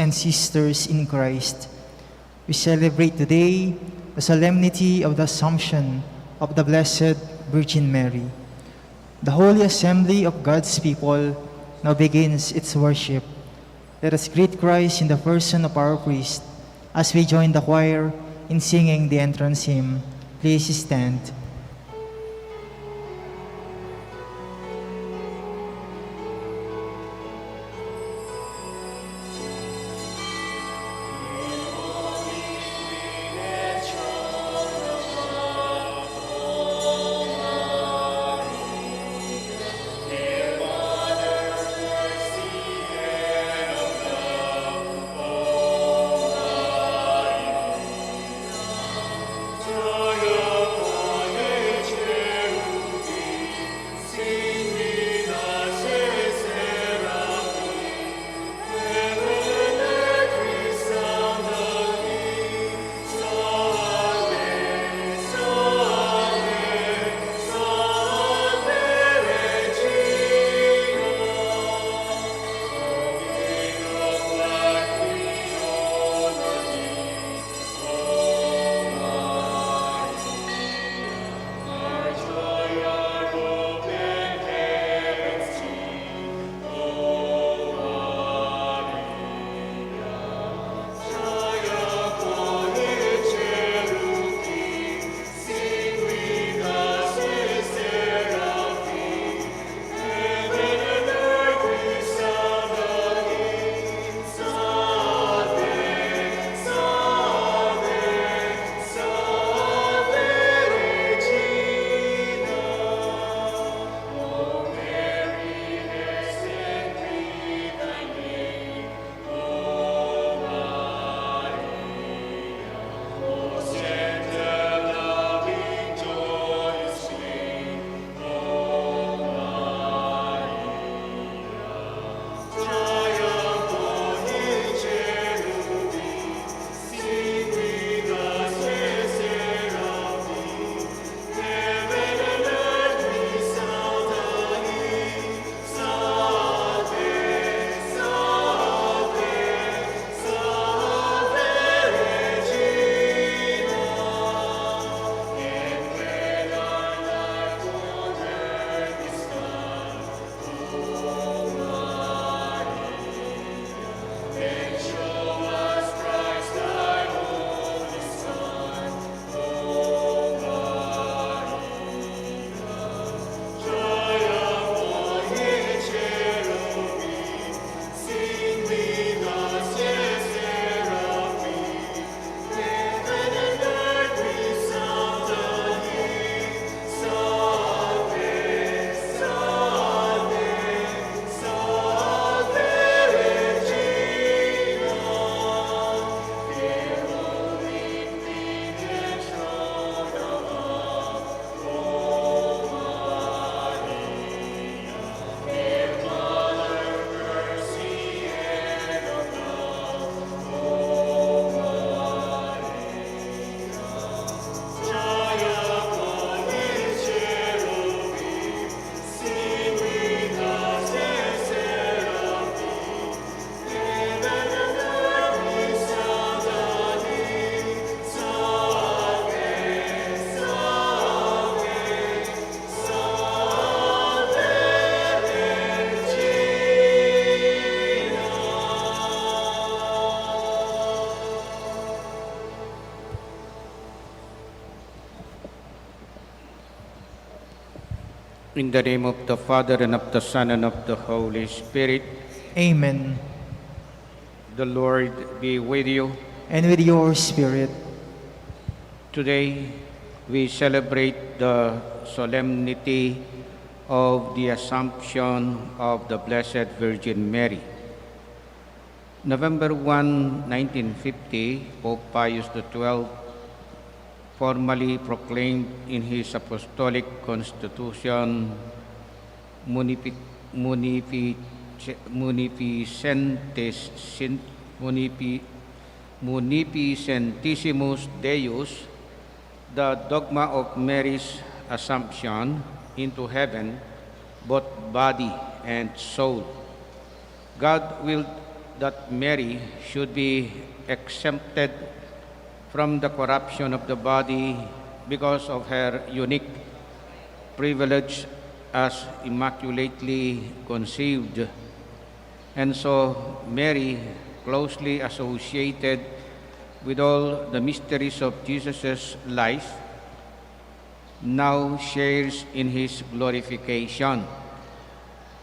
and sisters in Christ, we celebrate today the solemnity of the Assumption of the Blessed Virgin Mary. The Holy Assembly of God's people now begins its worship. Let us greet Christ in the person of our priest as we join the choir in singing the entrance hymn. Please stand. In the name of the Father, and of the Son, and of the Holy Spirit. Amen. The Lord be with you. And with your spirit. Today, we celebrate the solemnity of the Assumption of the Blessed Virgin Mary. November 1, 1950, Pope Pius XII formally proclaimed in his Apostolic Constitution Munificentissimus Deus, the dogma of Mary's Assumption into heaven, both body and soul. God willed that Mary should be exempted from the corruption of the body because of her unique privilege as immaculately conceived. And so Mary, closely associated with all the mysteries of Jesus' life, now shares in his glorification.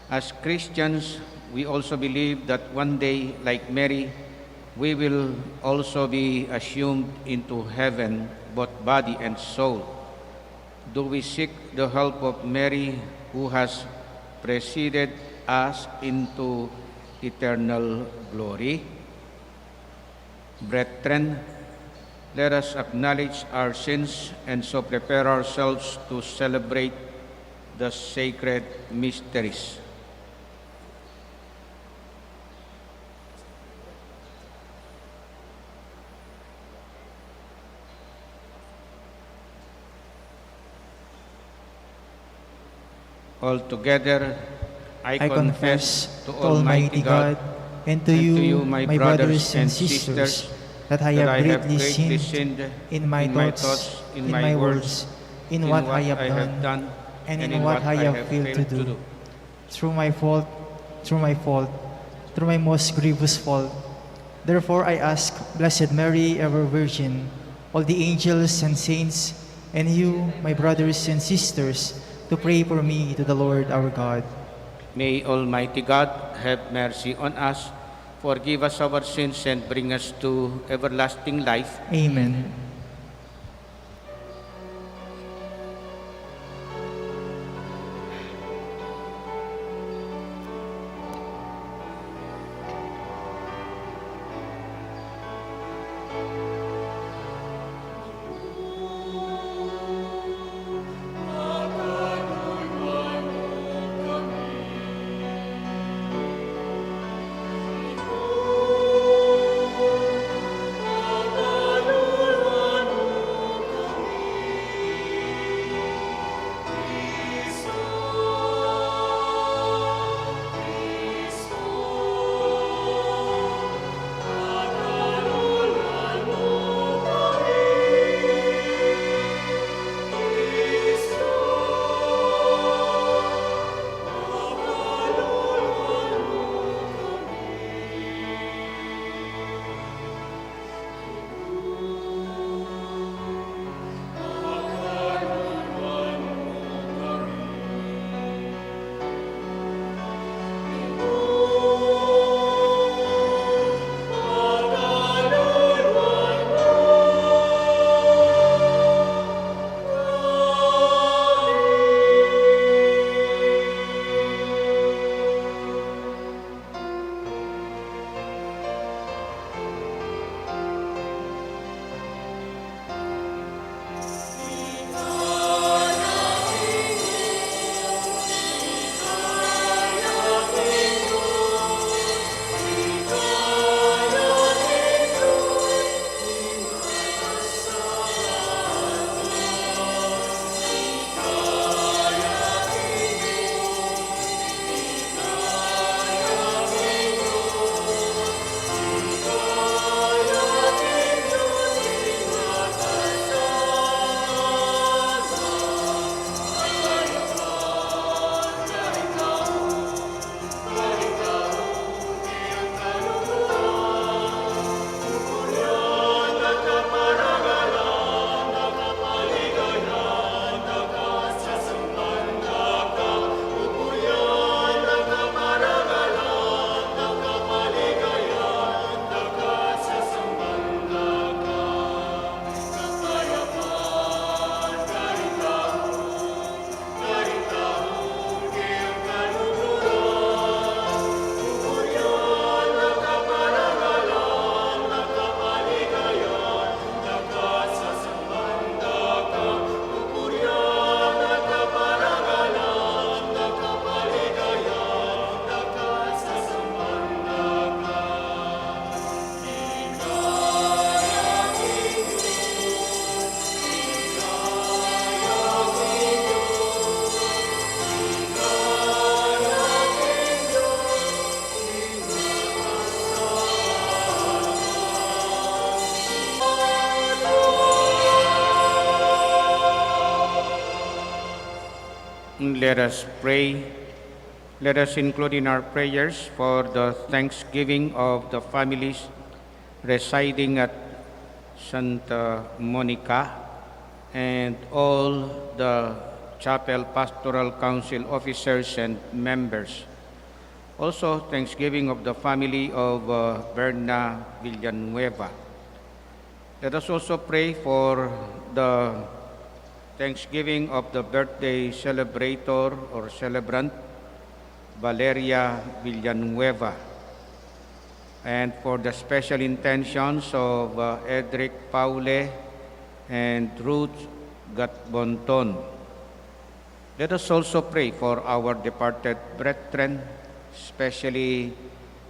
As Christians, we also believe that one day, like Mary, we will also be assumed into heaven, both body and soul. Do we seek the help of Mary, who has preceded us into eternal glory? Brethren, let us acknowledge our sins and so prepare ourselves to celebrate the sacred mysteries. Altogether, I confess to Almighty God and to you, my brothers and sisters, that I have greatly sinned in my thoughts, in my words, in what I have done, and in what I have failed to do. Through my fault, through my most grievous fault. Therefore I ask, Blessed Mary, ever Virgin, all the angels and saints, and you, my brothers and sisters, to pray for me to the Lord our God. May Almighty God have mercy on us, forgive us our sins, and bring us to everlasting life. Amen. let us pray. Let us include in our prayers for the thanksgiving of the families residing at Santa Monica and all the Chapel Pastoral Council officers and members. Also, thanksgiving of the family of Berna Villanueva. Let us also pray for the thanksgiving of the birthday celebrator or celebrant, Valeria Villanueva, and for the special intentions of Edric Paule and Ruth Gatbonton. Let us also pray for our departed brethren, especially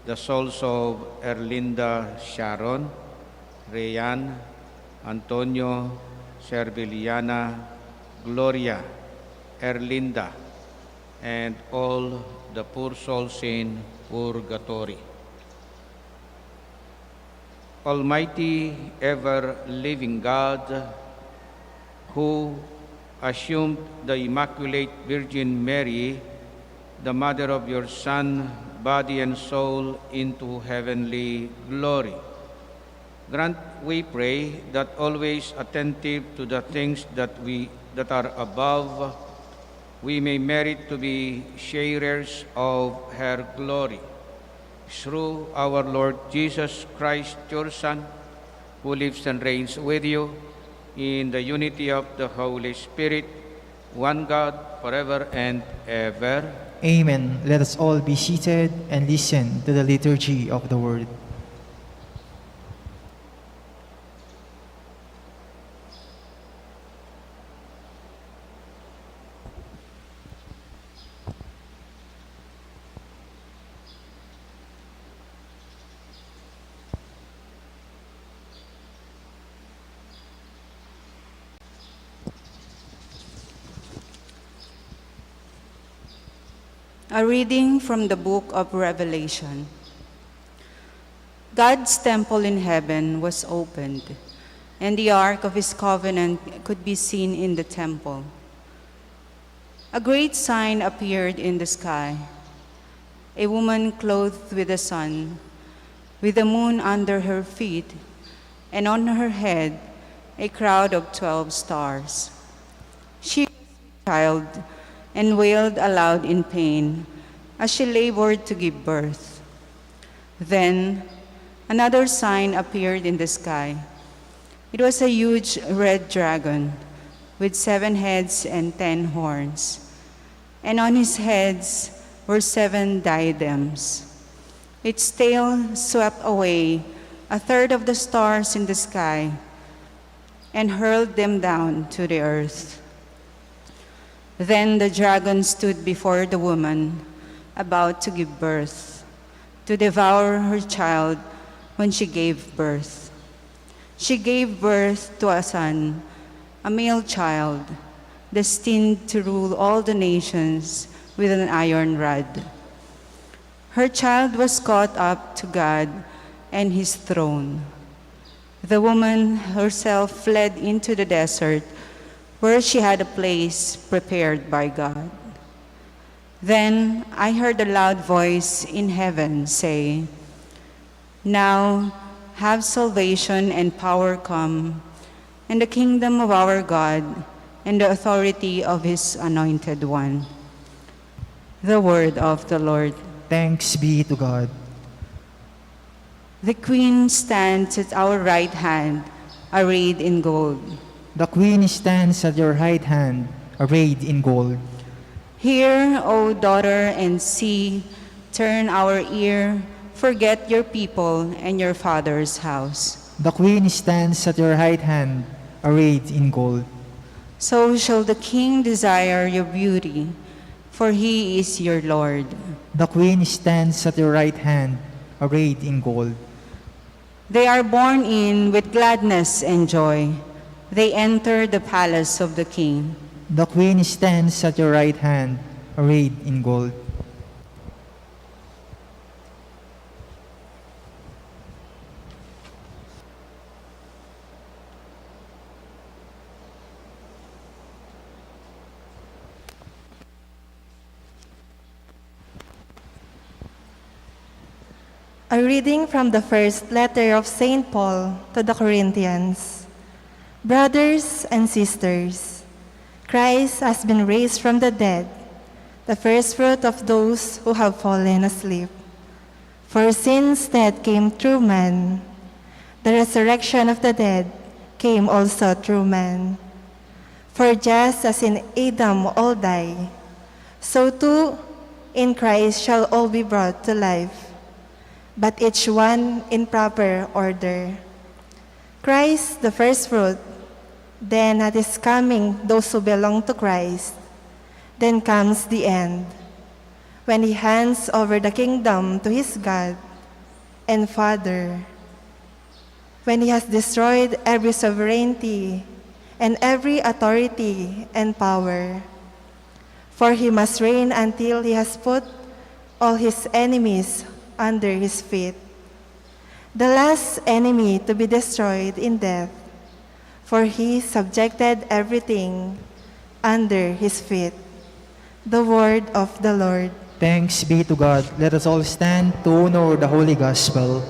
the souls of Erlinda Sharon, Rayan, Antonio, Serviliana, Gloria, Erlinda, and all the poor souls in purgatory. Almighty, ever-living God, who assumed the Immaculate Virgin Mary, the mother of your Son, body and soul, into heavenly glory. Grant, we pray, that always attentive to the things that are above, we may merit to be sharers of her glory. Through our Lord Jesus Christ, your Son, who lives and reigns with you in the unity of the Holy Spirit, one God, forever and ever. Amen. Let us all be seated and listen to the liturgy of the Word. A reading from the book of Revelation. God's temple in heaven was opened, and the ark of his covenant could be seen in the temple. A great sign appeared in the sky: a woman clothed with the sun, with the moon under her feet, and on her head a crown of 12 stars. She was a child and wailed aloud in pain as she labored to give birth. Then another sign appeared in the sky. It was a huge red dragon with 7 heads and 10 horns, and on his heads were 7 diadems. Its tail swept away a third of the stars in the sky and hurled them down to the earth. Then the dragon stood before the woman about to give birth, to devour her child when she gave birth. She gave birth to a son, a male child, destined to rule all the nations with an iron rod. Her child was caught up to God and his throne. The woman herself fled into the desert, where she had a place prepared by God. Then I heard a loud voice in heaven say, "Now have salvation and power come, and the kingdom of our God, and the authority of his anointed one." The word of the Lord. Thanks be to God. The Queen stands at our right hand, arrayed in gold. The Queen stands at your right hand, arrayed in gold. Hear, O daughter, and see, turn our ear, forget your people and your father's house. The Queen stands at your right hand, arrayed in gold. So shall the King desire your beauty, for he is your Lord. The Queen stands at your right hand, arrayed in gold. They are borne in with gladness and joy. They enter the palace of the King. The Queen stands at your right hand, arrayed in gold. A reading from the first letter of St. Paul to the Corinthians. Brothers and sisters, Christ has been raised from the dead, the first fruit of those who have fallen asleep. For since death came through man, the resurrection of the dead came also through man. For just as in Adam all die, so too in Christ shall all be brought to life, but each one in proper order. Christ the first fruit, then at his coming those who belong to Christ. Then comes the end, when he hands over the kingdom to his God and Father, when he has destroyed every sovereignty and every authority and power. For he must reign until he has put all his enemies under his feet. The last enemy to be destroyed in death, for he subjected everything under his feet. The word of the Lord. Thanks be to God. Let us all stand to honor the Holy Gospel.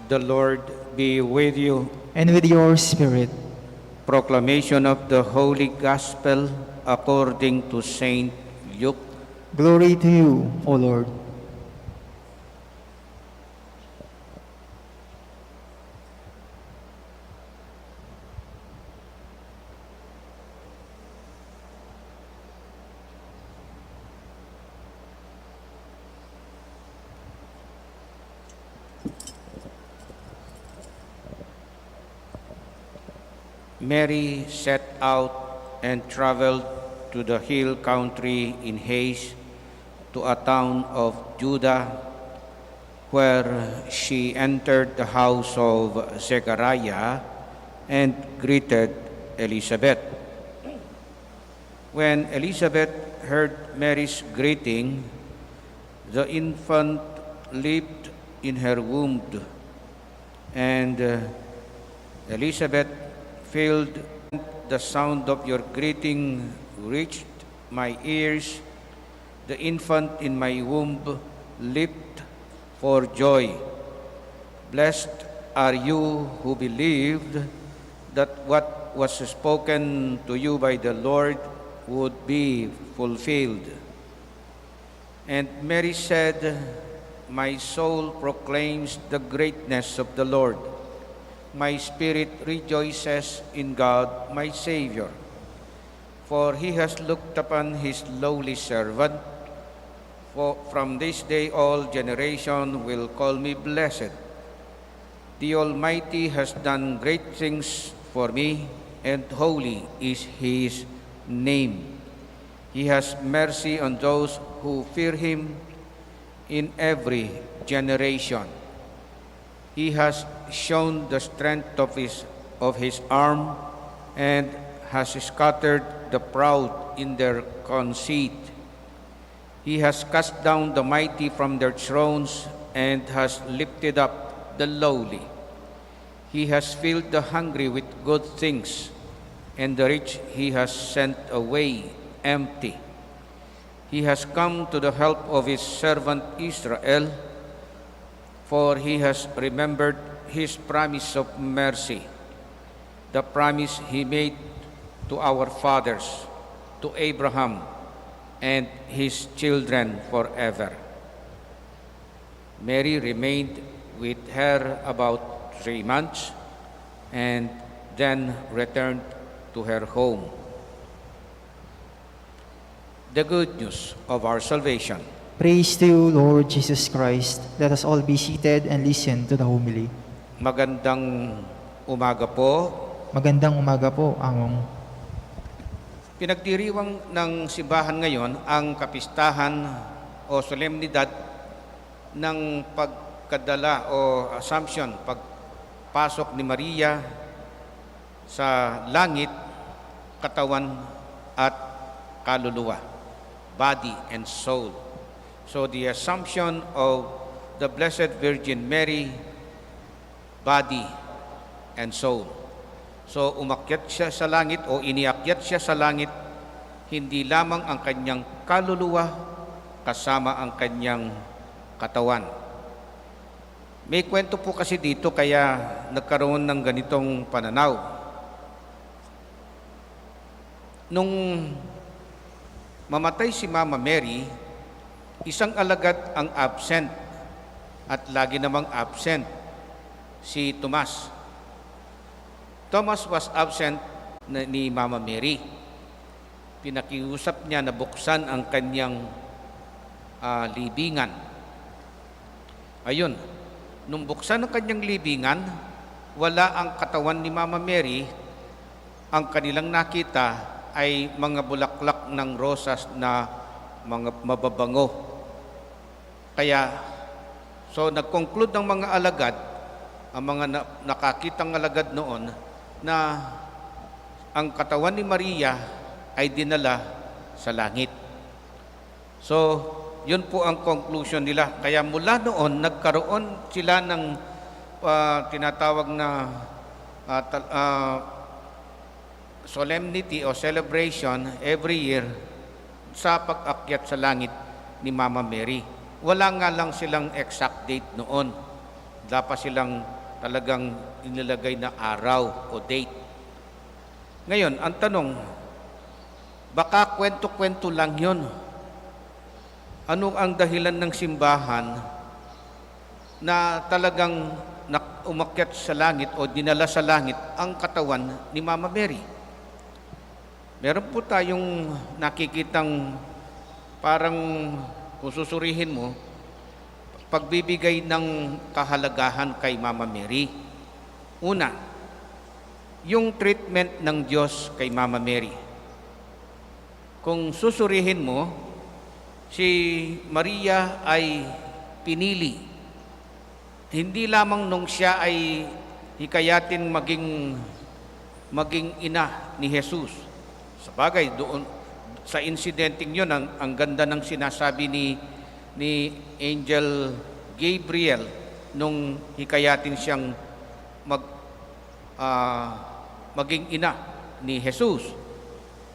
The Lord be with you. And with your spirit. Proclamation of the Holy Gospel according to Saint Luke. Glory to you, O Lord. Mary set out and traveled to the hill country in haste to a town of Judah, where she entered the house of Zechariah and greeted Elizabeth. When Elizabeth heard Mary's greeting, the infant leaped in her womb, and Elizabeth, filled, the sound of your greeting reached my ears. The infant in my womb leaped for joy. Blessed are you who believed that what was spoken to you by the Lord would be fulfilled. And Mary said, my soul proclaims the greatness of the Lord. My spirit rejoices in God, my Savior, for he has looked upon his lowly servant. For from this day all generation will call me blessed. The Almighty has done great things for me, and holy is his name. He has mercy on those who fear him in every generation. He has shown the strength of his arm and has scattered the proud in their conceit. He has cast down the mighty from their thrones and has lifted up the lowly. He has filled the hungry with good things, and the rich he has sent away empty. He has come to the help of his servant Israel, for he has remembered his promise of mercy, the promise he made to our fathers, to Abraham and his children forever. Mary remained with her about 3 months and then returned to her home. The good news of our salvation. Praise to you, Lord Jesus Christ. Let us all be seated and listen to the homily. Magandang umaga po. Magandang umaga po, Among. Pinagdiriwang ng simbahan ngayon ang kapistahan o solemnidad ng pagkadala o assumption, pagpasok ni Maria sa langit, katawan at kaluluwa, body and soul. So the assumption of the Blessed Virgin Mary, body and soul. So umakyat siya sa langit o iniakyat siya sa langit, hindi lamang ang kanyang kaluluwa kasama ang kanyang katawan. May kwento po kasi dito kaya nagkaroon ng ganitong pananaw. Nung mamatay si Mama Mary, isang alagad ang absent at lagi namang absent si Tomas. Thomas was absent ni Mama Mary. Pinakiusap niya na buksan ang kanyang libingan. Ayun, nung buksan ang kanyang libingan, wala ang katawan ni Mama Mary. Ang kanilang nakita ay mga bulaklak ng rosas na mga mababango. Kaya, so nag-conclude ng mga alagad, ang mga nakakitang alagad noon, na ang katawan ni Maria ay dinala sa langit. So, yun po ang conclusion nila. Kaya mula noon, nagkaroon sila ng tinatawag na solemnity o celebration every year sa pag-akyat sa langit ni Mama Mary. Wala nga lang silang exact date noon. Dapat silang talagang inilagay na araw o date. Ngayon, ang tanong, baka kwento-kwento lang yun. Ano ang dahilan ng simbahan na talagang umakyat sa langit o dinala sa langit ang katawan ni Mama Mary? Meron po tayong nakikitang parang kung susurihin mo, pagbibigay ng kahalagahan kay Mama Mary. Una, yung treatment ng Diyos kay Mama Mary. Kung susurihin mo, si Maria ay pinili. Hindi lamang nung siya ay hikayatin maging ina ni Jesus. Sabagay, doon sa incidenting yun, ang ganda ng sinasabi ni Angel Gabriel nung hikayatin siyang maging ina ni Jesus.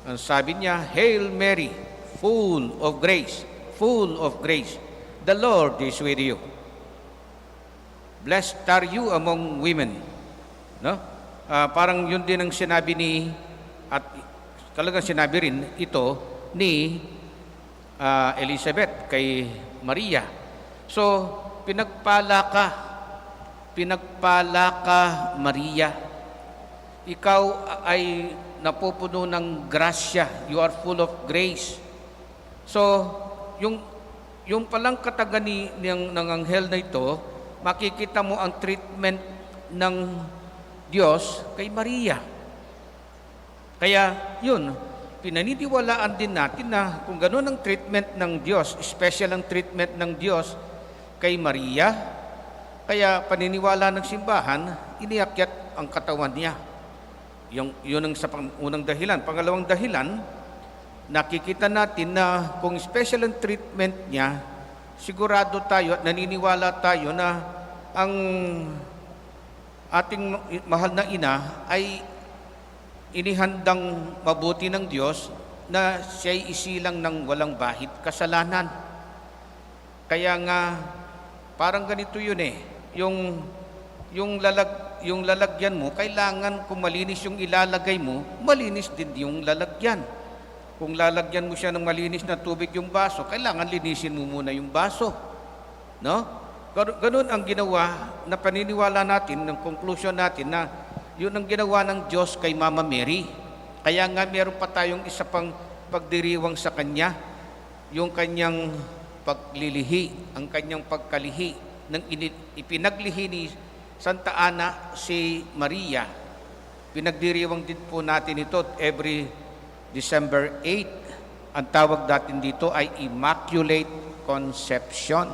Ang sabi niya, Hail Mary, full of grace, the Lord is with you. Blessed are you among women. No? Parang yun din ang sinabi at talagang sinabi rin ito ni Elizabeth kay Maria. So, pinagpala ka Maria. Ikaw ay napupuno ng grasya. You are full of grace. So, yung palang kataga ng anghel na ito, makikita mo ang treatment ng Diyos kay Maria. Kaya, yun, pinaniniwalaan din natin na kung gano'n ang treatment ng Diyos, special ang treatment ng Diyos kay Maria, kaya paniniwala ng simbahan, iniakyat ang katawan niya. Yun ang sa unang dahilan. Pangalawang dahilan, nakikita natin na kung special ang treatment niya, sigurado tayo at naniniwala tayo na ang ating mahal na ina ay inihandang mabuti ng Diyos na siya'y isilang ng walang bahid kasalanan. Kaya nga, parang ganito yun yung lalagyan mo, kailangan kung malinis yung ilalagay mo, malinis din yung lalagyan. Kung lalagyan mo siya ng malinis na tubig yung baso, kailangan linisin mo muna yung baso. No? Ganun ang ginawa na paniniwala natin, ng conclusion natin na yun ang ginawa ng Diyos kay Mama Mary. Kaya nga meron pa tayong isa pang pagdiriwang sa Kanya, yung Kanyang paglilihi, ang Kanyang pagkalihi, nang ipinaglihi ni Santa Ana si Maria. Pinagdiriwang din po natin ito every December 8. Ang tawag natin dito ay Immaculate Conception.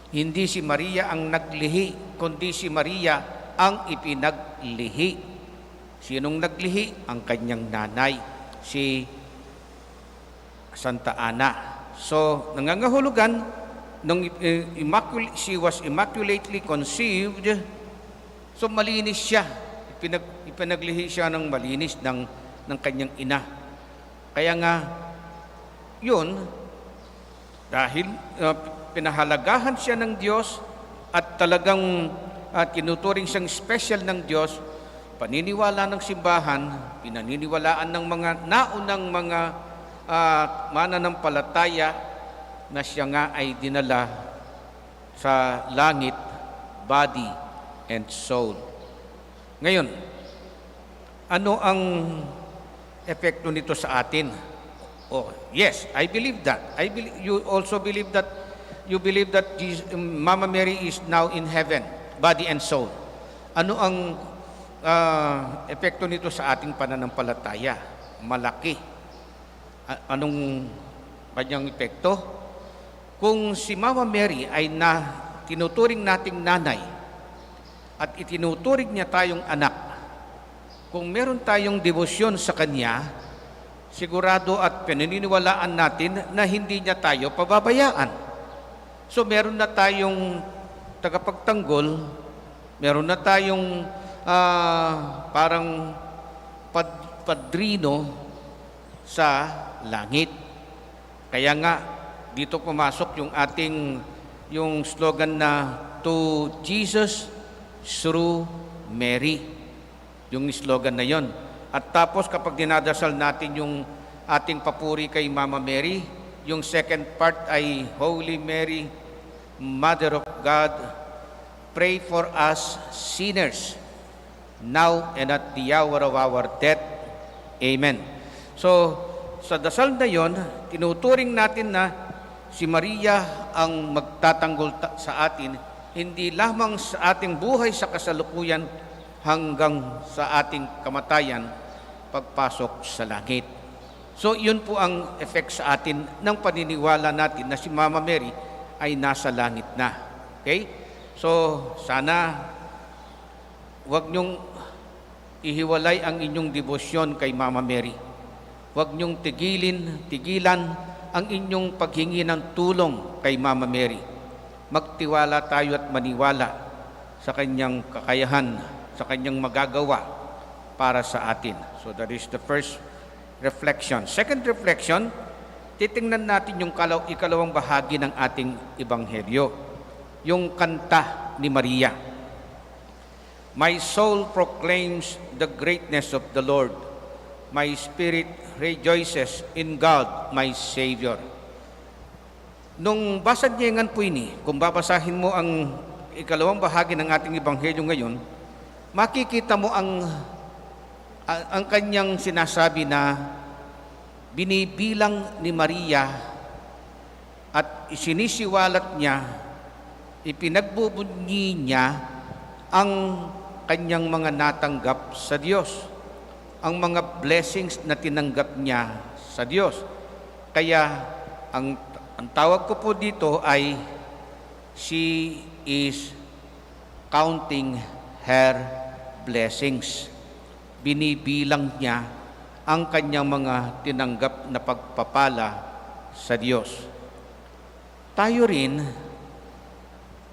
Hindi si Maria ang naglihi, kundi si Maria ang ipinaglihi. Sinong naglihi? Ang kanyang nanay, si Santa Ana. So, nangangahulugan, nung she was immaculately conceived, so malinis siya. Ipinaglihi siya ng malinis ng kanyang ina. Kaya nga, yun, dahil pinahalagahan siya ng Diyos at talagang tinuturing siyang special ng Diyos, paniniwala ng simbahan, pinaniniwalaan ng mga naunang mga mananampalataya na siya nga ay dinala sa langit, body and soul. Ngayon, ano ang epekto nito sa atin? Oh, yes, I believe that. You also believe that. You believe that Mama Mary is now in heaven, body and soul. Ano ang epekto nito sa ating pananampalataya? Malaki. Anong kanyang epekto? Kung si Mama Mary ay tinuturing nating nanay at itinuturing niya tayong anak, kung meron tayong debosyon sa Kanya, sigurado at pinaniniwalaan natin na hindi niya tayo pababayaan. So meron na tayong tagapagtanggol, meron na tayong parang padrino sa langit. Kaya nga, dito pumasok yung slogan na to Jesus through Mary. Yung slogan na yon. At tapos kapag dinadasal natin yung ating papuri kay Mama Mary, yung second part ay Holy Mary, Mother of God, pray for us sinners, now and at the hour of our death. Amen. So, sa dasal na yon, tinuturing natin na si Maria ang magtatanggol sa atin, hindi lamang sa ating buhay sa kasalukuyan hanggang sa ating kamatayan, pagpasok sa langit. So, yun po ang effect sa atin ng paniniwala natin na si Mama Mary ay nasa langit na. Okay? So, sana huwag niyong ihiwalay ang inyong debosyon kay Mama Mary. Huwag niyong tigilan ang inyong paghingi ng tulong kay Mama Mary. Magtiwala tayo at maniwala sa kanyang kakayahan, sa kanyang magagawa para sa atin. So that is the first reflection. Second reflection, titingnan natin yung ikalawang bahagi ng ating ebanghelyo, yung kanta ni Maria. My soul proclaims the greatness of the Lord. My spirit rejoices in God, my Savior. Nung basadyengan po ini, kung babasahin mo ang ikalawang bahagi ng ating ebanghelyo ngayon, makikita mo ang kanyang sinasabi na binibilang ni Maria at isinisiwalat niya, ipinagbubunyi niya ang kanyang mga natanggap sa Diyos, ang mga blessings na tinanggap niya sa Diyos. Kaya ang tawag ko po dito ay she is counting her blessings. Binibilang niya ang kanyang mga tinanggap na pagpapala sa Diyos. Tayo rin,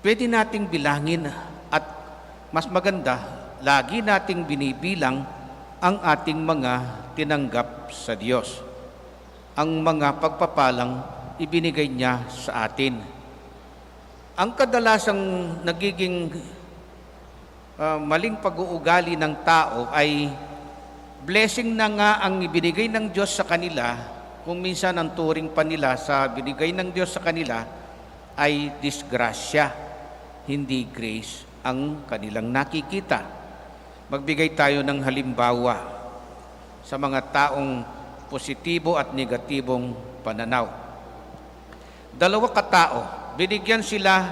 pwede nating bilangin at mas maganda, lagi nating binibilang ang ating mga tinanggap sa Diyos. Ang mga pagpapalang ibinigay niya sa atin. Ang kadalasang nagiging maling pag-uugali ng tao ay blessing na nga ang ibinigay ng Diyos sa kanila, kung minsan ang turing pa nila sa binigay ng Diyos sa kanila ay disgrasya, hindi grace ang kanilang nakikita. Magbigay tayo ng halimbawa sa mga taong positibo at negatibong pananaw. 2 katao, binigyan sila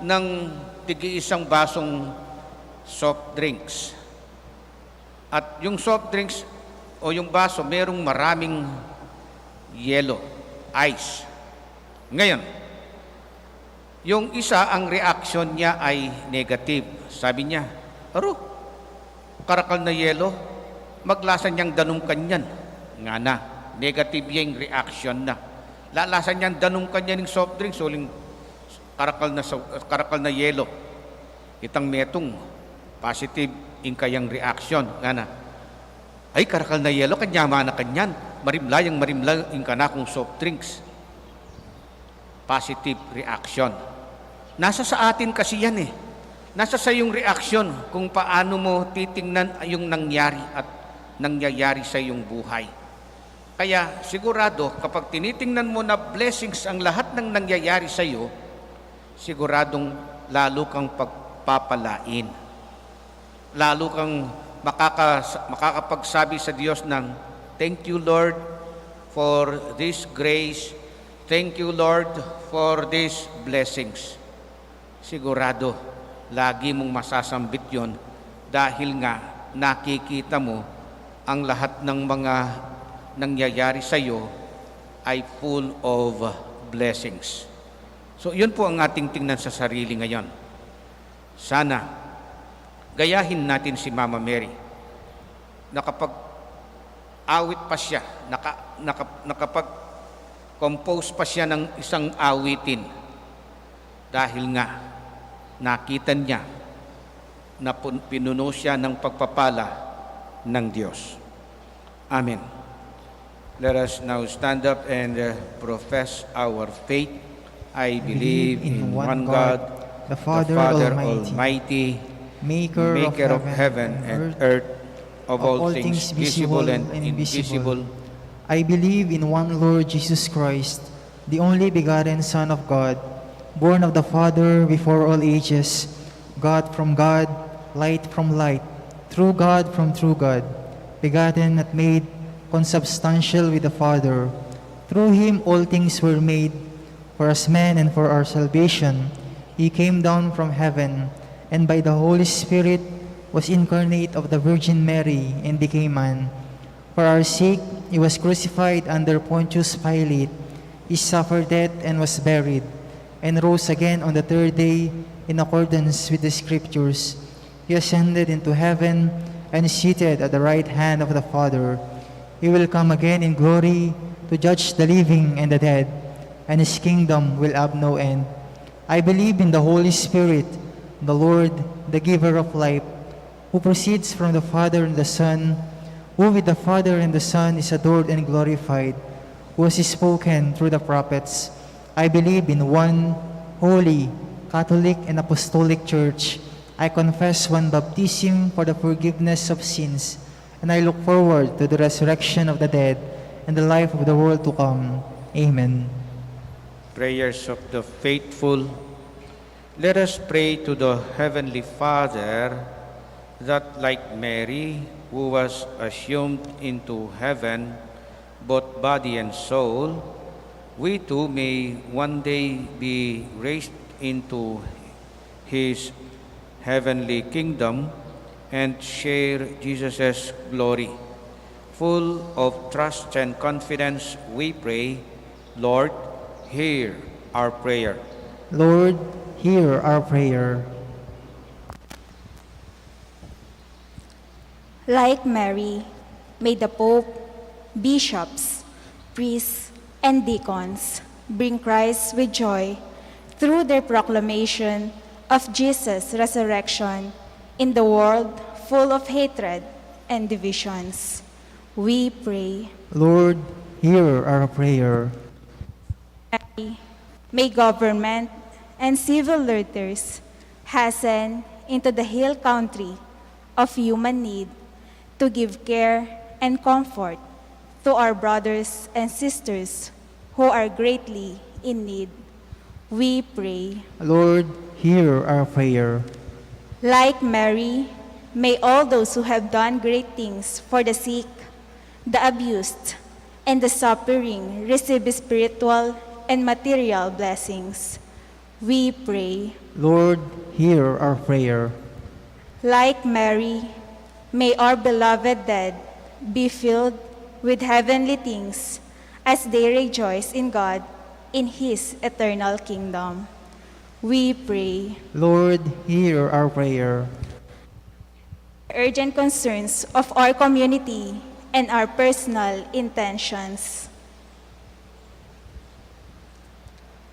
ng tig-iisang basong soft drinks. At yung soft drinks o yung baso, merong maraming yelo, ice. Ngayon, yung isa, ang reaction niya ay negative. Sabi niya, aro, karakal na yelo, maglasan niyang danungkan yan. Nga na, negative yung reaction na. Lalasan niyang danungkan niya ng soft drinks, uling karakal na yelo. Itang metong, positive in kayang reaction. Nga na, ay karakal na yelo, kanyama na kanyan. Marimlayang in ka na kung soft drinks. Positive reaction. Nasa sa atin kasi yan eh. Nasa sa yung reaction kung paano mo titingnan yung nangyari at nangyayari sa iyong buhay. Kaya sigurado kapag tinitingnan mo na blessings ang lahat ng nangyayari sa iyo, siguradong lalo kang pagpapalain. Lalo kang makakapagsabi sa Diyos ng, thank you Lord for this grace. Thank you Lord for these blessings. Sigurado, lagi mong masasambit yon dahil nga nakikita mo ang lahat ng mga nangyayari sa iyo ay full of blessings. So yun po ang ating tingnan sa sarili ngayon. Sana gayahin natin si Mama Mary na kapag awit pa siya, nakapag-compose pa siya ng isang awitin dahil nga nakita niya na pinuno siya ng pagpapala ng Diyos. Amen. Let us now stand up and profess our faith. I believe in one God, the Father Almighty, Maker of heaven and earth, of all things visible and invisible. I believe in one Lord Jesus Christ, the only begotten Son of God, born of the Father before all ages, God from God, light from light, true God from true God, begotten and made consubstantial with the Father. Through him all things were made. For us men and for our salvation, he came down from heaven, and by the Holy Spirit was incarnate of the Virgin Mary and became man. For our sake he was crucified under Pontius Pilate. He suffered death and was buried, and rose again on the third day in accordance with the Scriptures. He ascended into heaven and is seated at the right hand of the Father. He will come again in glory to judge the living and the dead, and his kingdom will have no end. I believe in the Holy Spirit, the Lord, the giver of life, who proceeds from the Father and the Son, who with the Father and the Son is adored and glorified, who has spoken through the prophets. I believe in one holy, Catholic, and Apostolic Church. I confess one baptism for the forgiveness of sins, and I look forward to the resurrection of the dead and the life of the world to come. Amen. Prayers of the faithful. Let us pray to the Heavenly Father that like Mary, who was assumed into heaven, both body and soul, we too may one day be raised into his heavenly kingdom and share Jesus' glory. Full of trust and confidence, we pray, Lord, hear our prayer. Lord, hear our prayer. Like Mary, may the Pope, bishops, priests, and deacons bring Christ with joy through their proclamation of Jesus' resurrection in the world full of hatred and divisions. We pray. Lord, hear our prayer. May government and civil leaders hasten into the hill country of human need to give care and comfort to our brothers and sisters who are greatly in need. We pray. Lord, hear our prayer. Like Mary, may all those who have done great things for the sick, the abused, and the suffering receive spiritual and material blessings. We pray. Lord, hear our prayer. Like Mary, may our beloved dead be filled with heavenly things as they rejoice in God in His eternal kingdom. We pray. Lord, hear our prayer. Urgent concerns of our community and our personal intentions.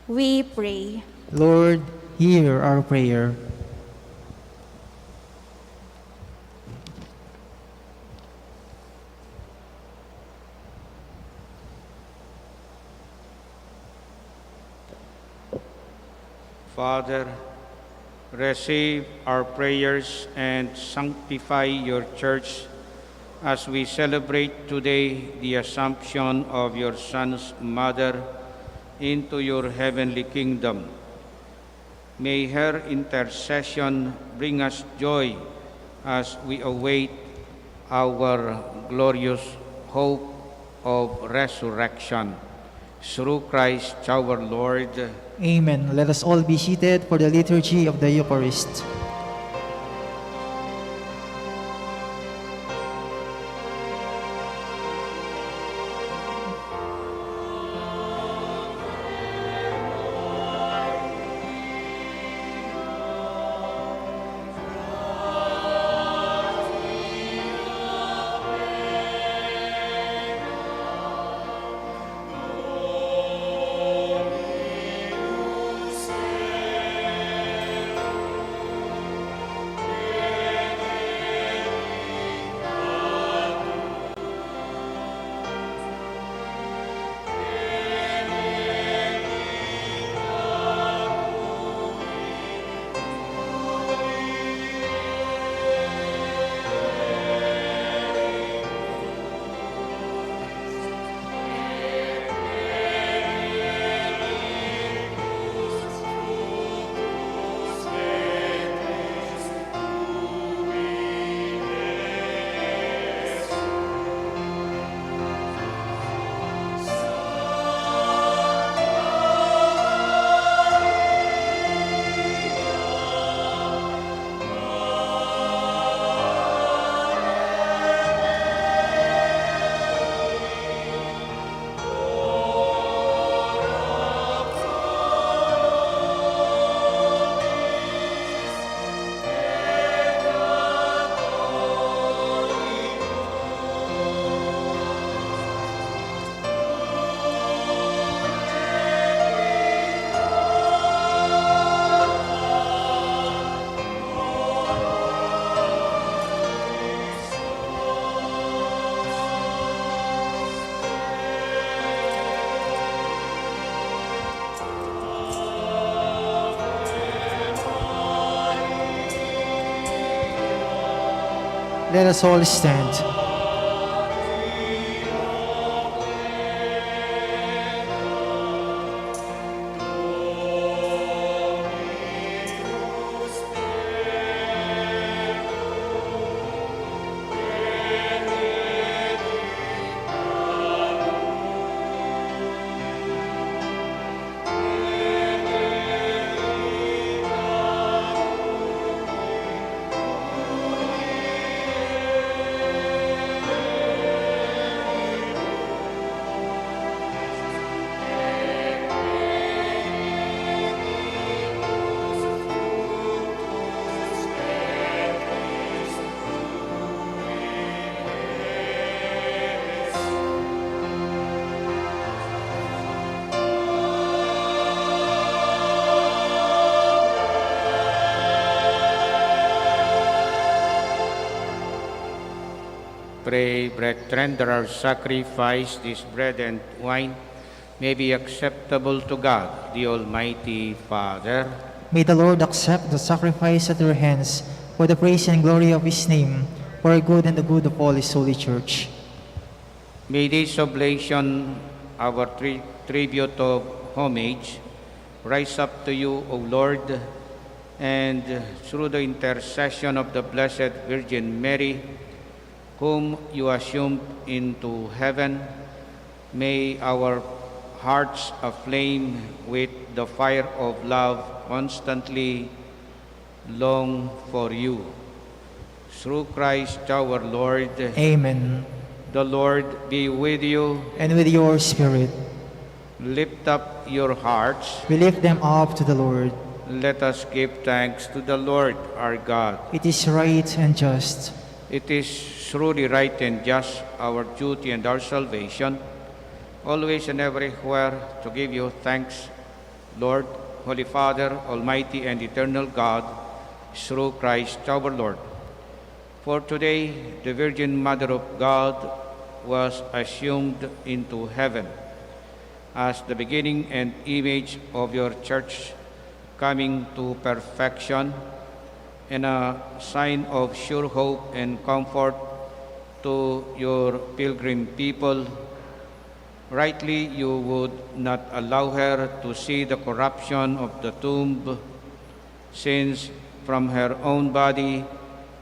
We pray. Lord, hear our prayer. Father, receive our prayers and sanctify your church as we celebrate today the assumption of your Son's mother into your heavenly kingdom. May her intercession bring us joy as we await our glorious hope of resurrection. Through Christ our Lord. Amen. Let us all be seated for the liturgy of the Eucharist. Let us all stand. Pray, brethren, that our sacrifice, this bread and wine, may be acceptable to God, the Almighty Father. May the Lord accept the sacrifice at your hands for the praise and glory of His name, for our good and the good of all His holy church. May this oblation, our tribute of homage, rise up to you, O Lord, and through the intercession of the Blessed Virgin Mary, whom you assumed into heaven, may our hearts aflame with the fire of love constantly long for you. Through Christ our Lord. Amen. The Lord be with you. And with your spirit, Lift up your hearts. we lift them up to the Lord. Let us give thanks to the Lord our God. It is right and just. It is truly right and just, our duty and our salvation, always and everywhere to give you thanks, Lord, Holy Father, Almighty and eternal God, through Christ our Lord. For today, the Virgin Mother of God was assumed into heaven as the beginning and image of your church coming to perfection, and a sign of sure hope and comfort to your pilgrim people. Rightly, you would not allow her to see the corruption of the tomb, since from her own body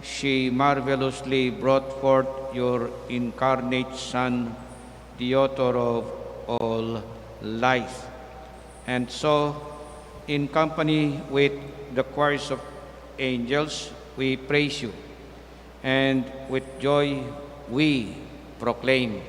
she marvelously brought forth your incarnate Son, the author of all life. And so, in company with the choirs of angels, we praise you, and with joy we proclaim.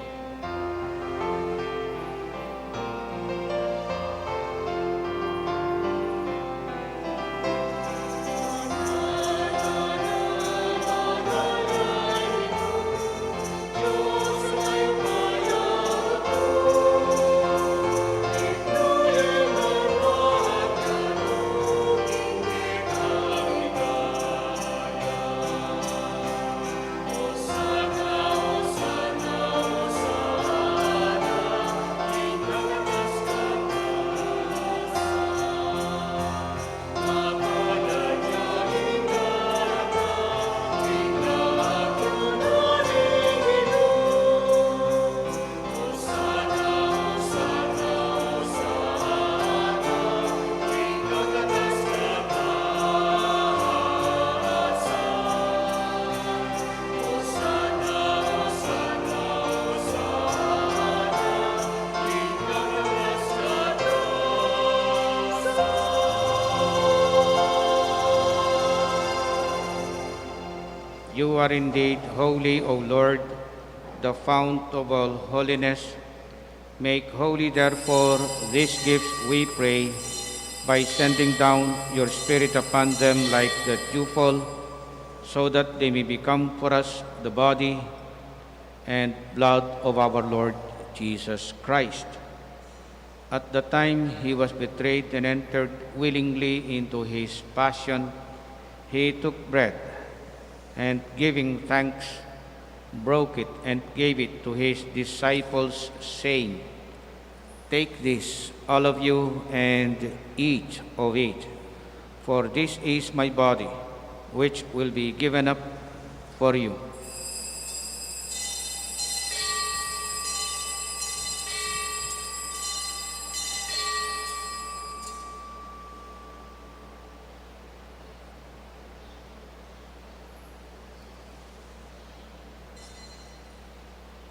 You are indeed holy, O Lord, the fount of all holiness. Make holy, therefore, these gifts, we pray, by sending down your Spirit upon them like the dewfall, so that they may become for us the body and blood of our Lord Jesus Christ. At the time he was betrayed and entered willingly into his passion, he took bread, and giving thanks, broke it and gave it to his disciples, saying, "Take this, all of you, and eat of it, for this is my body, which will be given up for you."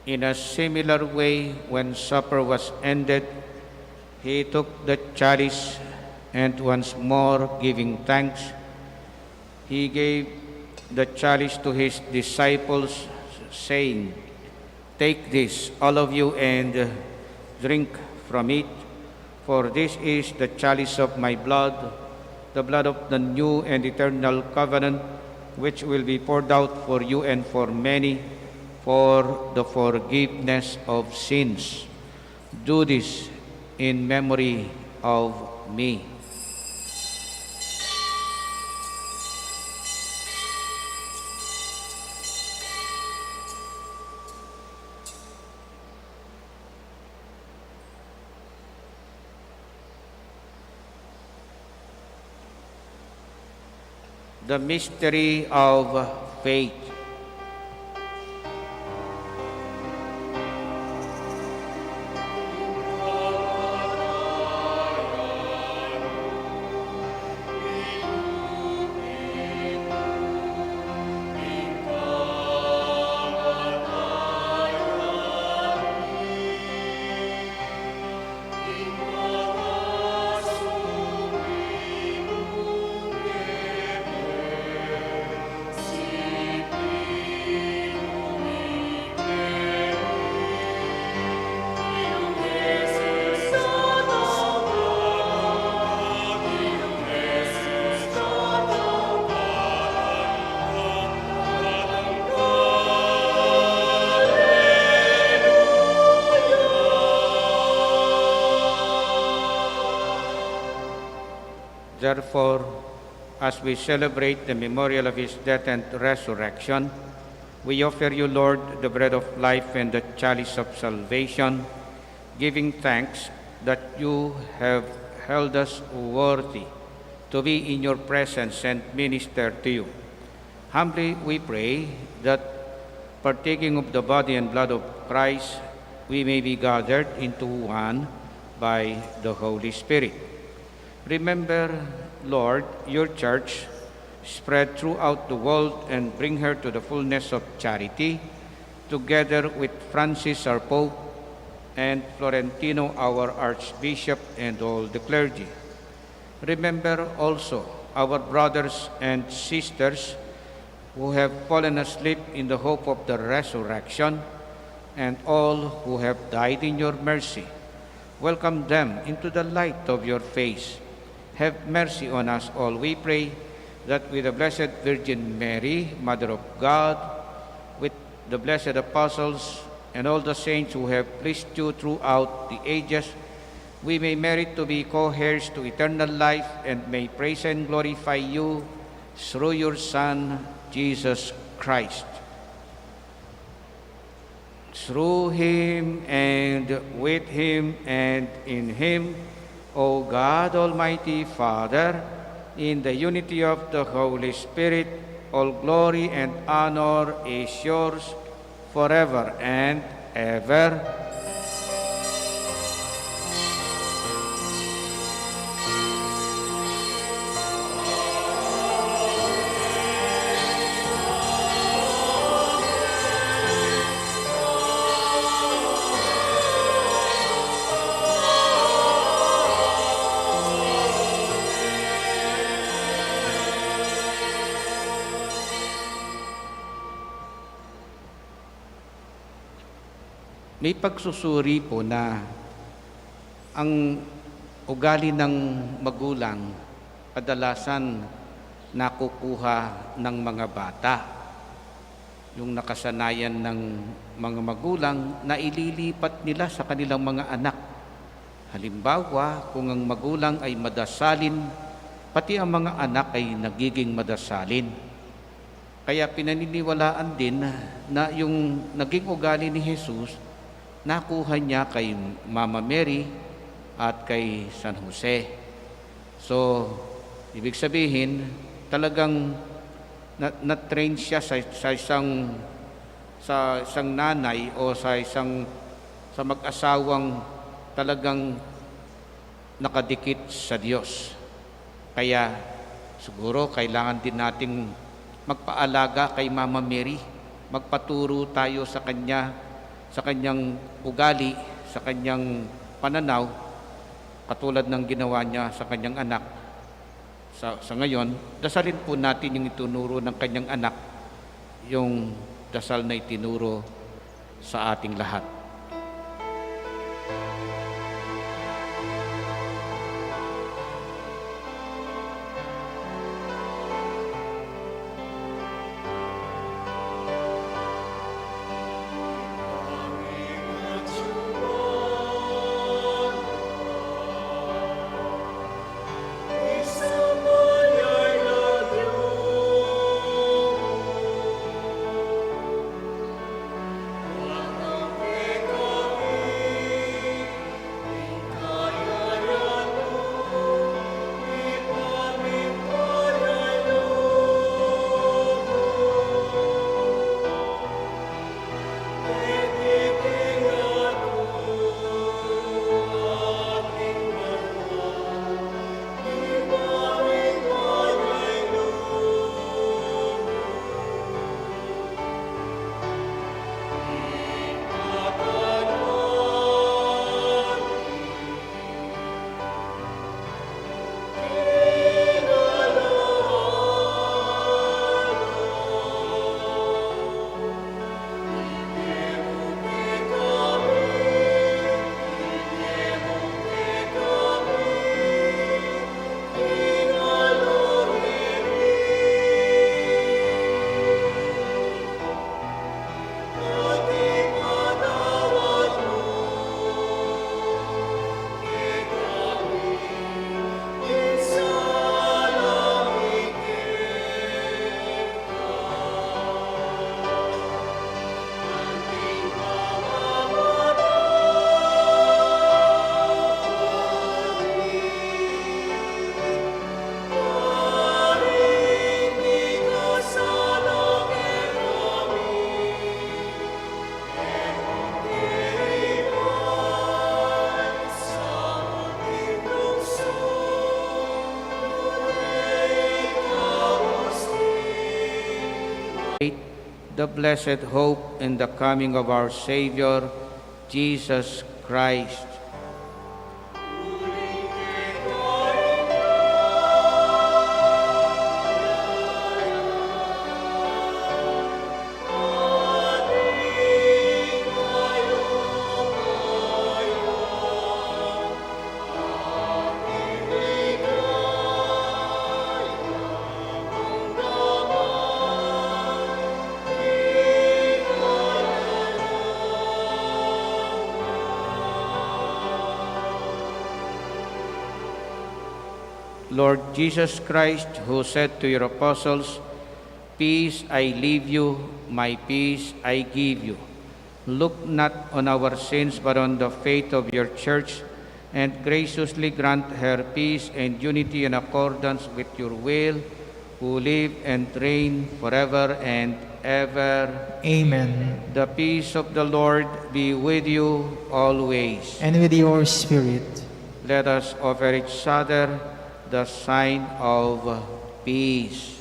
In a similar way, when supper was ended, he took the chalice, and once more giving thanks, he gave the chalice to his disciples, saying, "Take this, all of you, and drink from it, for this is the chalice of my blood, the blood of the new and eternal covenant, which will be poured out for you and for many, for the forgiveness of sins. Do this in memory of me." The mystery of faith. Therefore, as we celebrate the memorial of his death and resurrection, we offer you, Lord, the bread of life and the chalice of salvation, giving thanks that you have held us worthy to be in your presence and minister to you. Humbly we pray that, partaking of the body and blood of Christ, we may be gathered into one by the Holy Spirit. Remember, Lord, your church spread throughout the world and bring her to the fullness of charity, together with Francis our Pope and Florentino our Archbishop and all the clergy. Remember also our brothers and sisters who have fallen asleep in the hope of the resurrection, and all who have died in your mercy. Welcome them into the light of your face. Have mercy on us all, we pray, that with the Blessed Virgin Mary, Mother of God, with the blessed apostles and all the saints who have pleased you throughout the ages, we may merit to be co-heirs to eternal life and may praise and glorify you through your Son, Jesus Christ. Through him and with him and in him, O God, Almighty Father, in the unity of the Holy Spirit, all glory and honor is yours forever and ever. May pagsusuri po na ang ugali ng magulang kadalasan nakukuha ng mga bata. Yung nakasanayan ng mga magulang na ililipat nila sa kanilang mga anak. Halimbawa, kung ang magulang ay madasalin, pati ang mga anak ay nagiging madasalin. Kaya pinaniniwalaan din na yung naging ugali ni Jesus, nakuha niya kay Mama Mary at kay San Jose. So, ibig sabihin, talagang na-train siya sa isang nanay o sa mag-asawang talagang nakadikit sa Diyos. Kaya siguro kailangan din nating magpaalaga kay Mama Mary, magpaturo tayo sa kanya, sa kanyang ugali, sa kanyang pananaw, katulad ng ginawa niya sa kanyang anak. Sa ngayon, dasalin po natin yung itunuro ng kanyang anak, yung dasal na itinuro sa ating lahat. the blessed hope and the coming of our Savior, Jesus Christ. Lord Jesus Christ, who said to your apostles, "Peace I leave you, my peace I give you," look not on our sins but on the faith of your church, and graciously grant her peace and unity in accordance with your will, who live and reign forever and ever. Amen. The peace of the Lord be with you always. And with your spirit. Let us offer each other the sign of peace.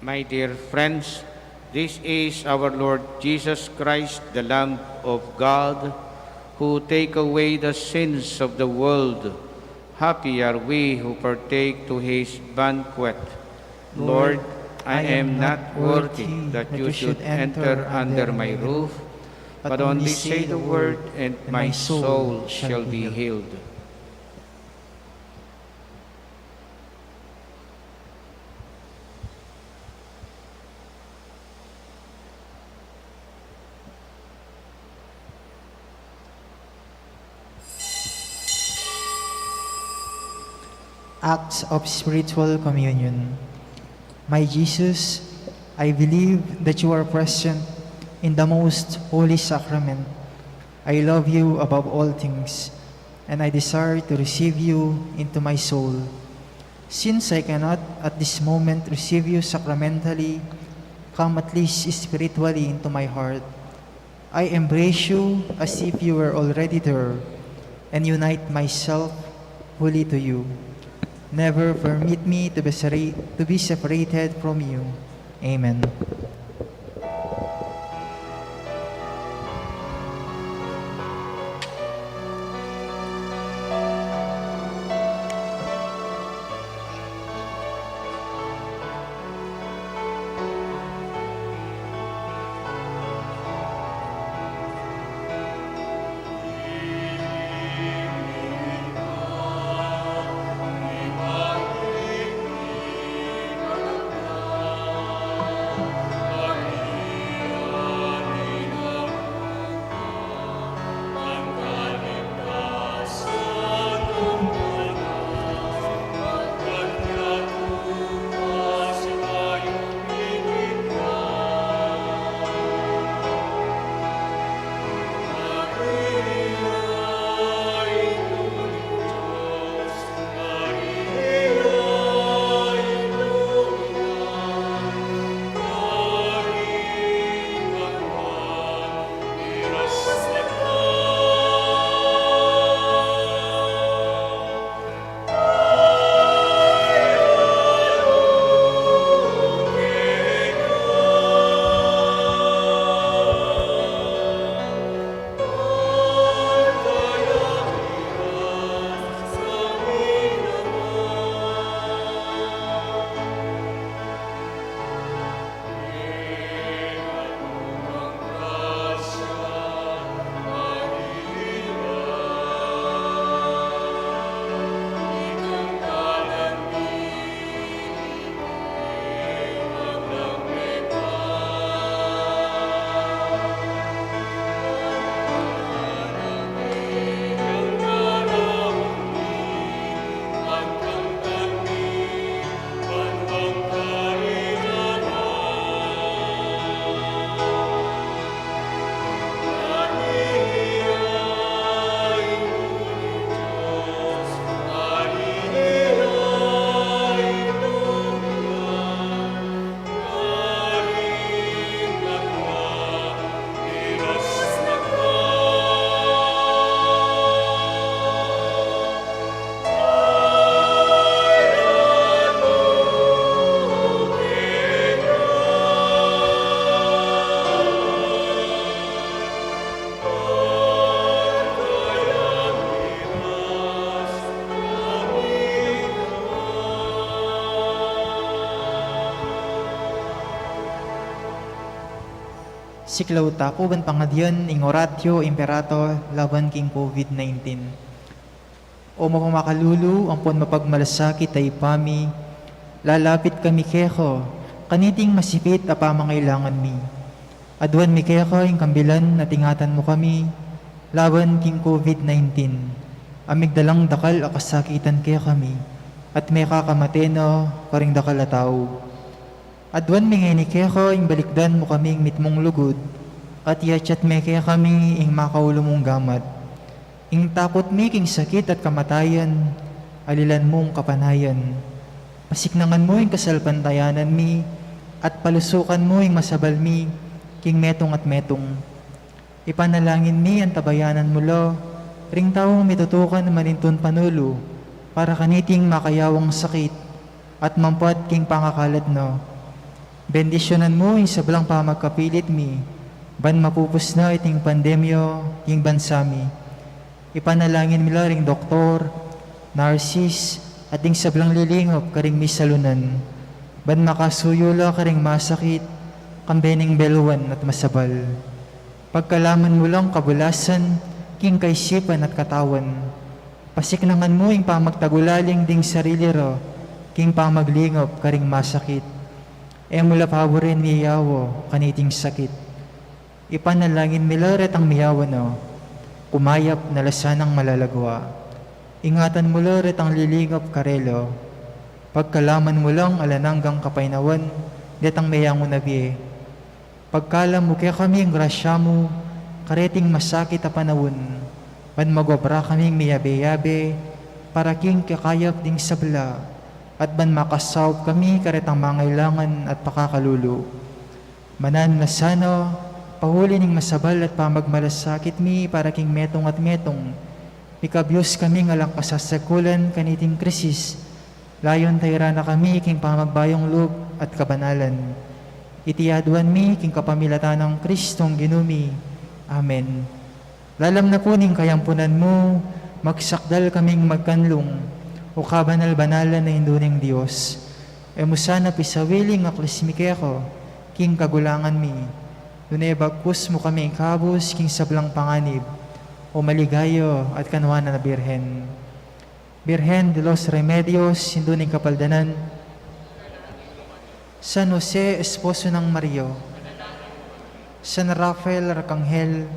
My dear friends, this is our Lord Jesus Christ, the Lamb of God, who take away the sins of the world. Happy are we who partake to his banquet. Lord, I am not worthy that you should enter under my roof, but only say the word, and my soul shall be healed. Acts of spiritual communion. My Jesus, I believe that you are present in the most holy sacrament. I love you above all things, and I desire to receive you into my soul. Since I cannot at this moment receive you sacramentally, come at least spiritually into my heart. I embrace you as if you were already there, and unite myself fully to you. Never permit me to be separated from you. Amen. siklaw tapo ban pangadyan ing oratio imperator laban king COVID-19. O mapamakalulu ang pon mapagmalasakit ay pami, lalapit kami keho, kaniting masipit a pamangailangan mi. Adwan mi keho ing kambilan at ingatan mo kami, laban king COVID-19. Amigdalang dakal akasakitan kaya kami, at may kakamateno karing dakal a tao. Adwan mi ngayni kaya ing balikdan mo kaming mitmong lugod, at yachat may kaya kami ing makaulo mong gamat. Ing takot mi king sakit at kamatayan, alilan mong kapanayan. Pasiknangan mo ing kasalpantayanan mi, at palusukan mo ing masabal mi, king metong at metong. Ipanalangin mi ang tabayanan mo lo, ring taong mitutukan maninton panulo, para kaniting makayawang sakit, at mampuat king pangakalat no. Bendisyonan mo ing sablang pamagkapilit mi, ban mapupus na iting pandemyo, king bansami. Ipanalangin mila ring doktor, narsis, at ing sablang lilingop karing misalunan, ban makasuyula karing masakit, kambening beluan at masabal. Pagkalaman mo lang kabulasan, king kaisipan at katawan. Pasiknangan mo ing pamagtagulaling ding sarili ro, king pamaglingop karing masakit. E mula paborin miyawo, kaniting sakit. Ipanalangin mila ret ang miyawa no, kumayap na lasanang malalagwa. Ingatan mo ret ang lilingop karelo. Pagkalaman mo lang alananggang kapainawan, detang mayango nabi. Pagkalam mo kaya kami ang grasya mo, kareting masakit a panawon, pan magwabra kaming miyabe-yabe, para king kakayap ding sabla, at ban makasawp kami karetang mangailangan at pakakalulo. Manan na sana, pahuli ning masabal at pamagmalasakit mi para king metong at metong, ikabyos kami ngalang kasasakulan kaniting krisis, layon tayra na kami king pamagbayong loob at kabanalan. Itiyaduan mi king kapamilatan ng Kristong ginumi. Amen. Lalam na po ning kayampunan mo, magsakdal kaming magkanlong, o kabanal-banalan na induning Diyos. E musana pisawiling aklis mi keko, king kagulangan mi. Dunay bagkus mo kami ikabos, king sablang panganib, o maligayo at kanwana na Birhen. Birhen de los Remedios, induning kapaldanan, San Jose, esposo ng Mario, San Rafael Arcangel,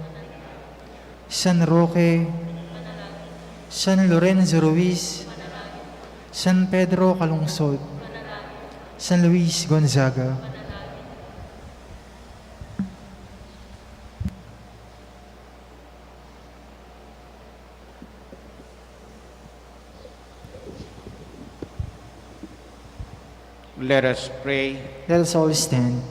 San Roque, San Lorenzo Ruiz, San Pedro Calungsod, San Luis Gonzaga. Let us pray. Let us all stand.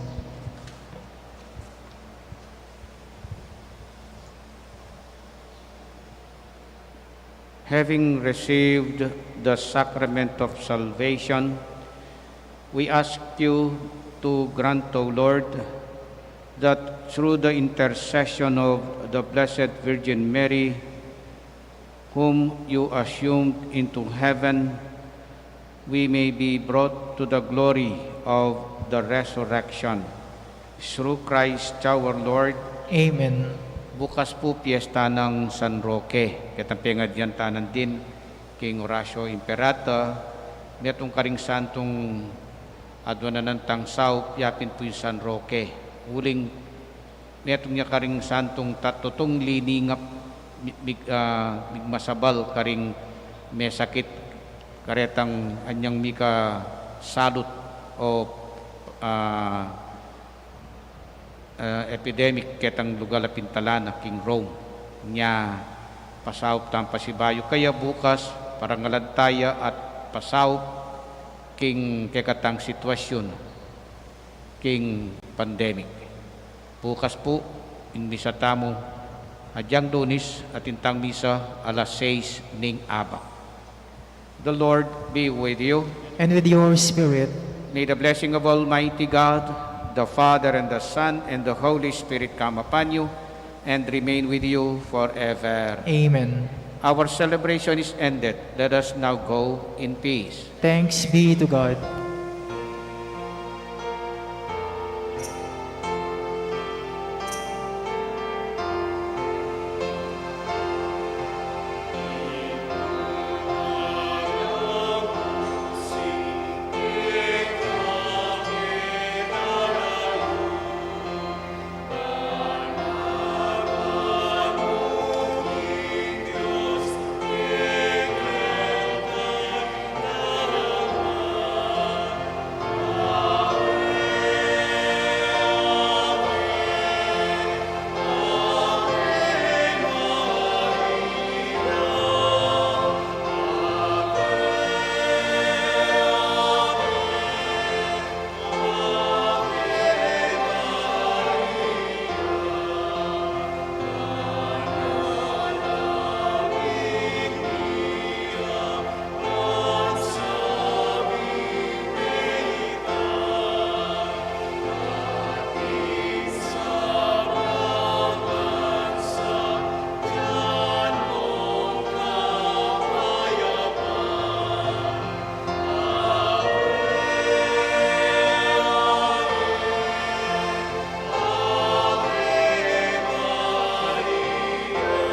Having received the sacrament of salvation, we ask you to grant, O Lord, that through the intercession of the Blessed Virgin Mary, whom you assumed into heaven, we may be brought to the glory of the resurrection. Through Christ our Lord. Amen. Bukas po piyesta ng San Roque. Katampingad yan tanan din, King Horacio Imperator. Netong karing santong adwana ng tangsaw, yapin po yung San Roque. Huling netong niya karing santong tatutong liningap, masabal karing may sakit, karetang anyang mika salut o epidemic ketang lugar Pintalana, King Rome nya pasaup tam pasibayo kaya bukas parang ngalantaya at pasaup king kekatang sitwasyon king pandemic. Bukas po in misa tamo adyang Lunes at intang misa alas 6 ning abak. The Lord be with you. And with your spirit. May the blessing of Almighty God, the Father and the Son and the Holy Spirit come upon you and remain with you forever. Amen. Our celebration is ended. Let us now go in peace. Thanks be to God.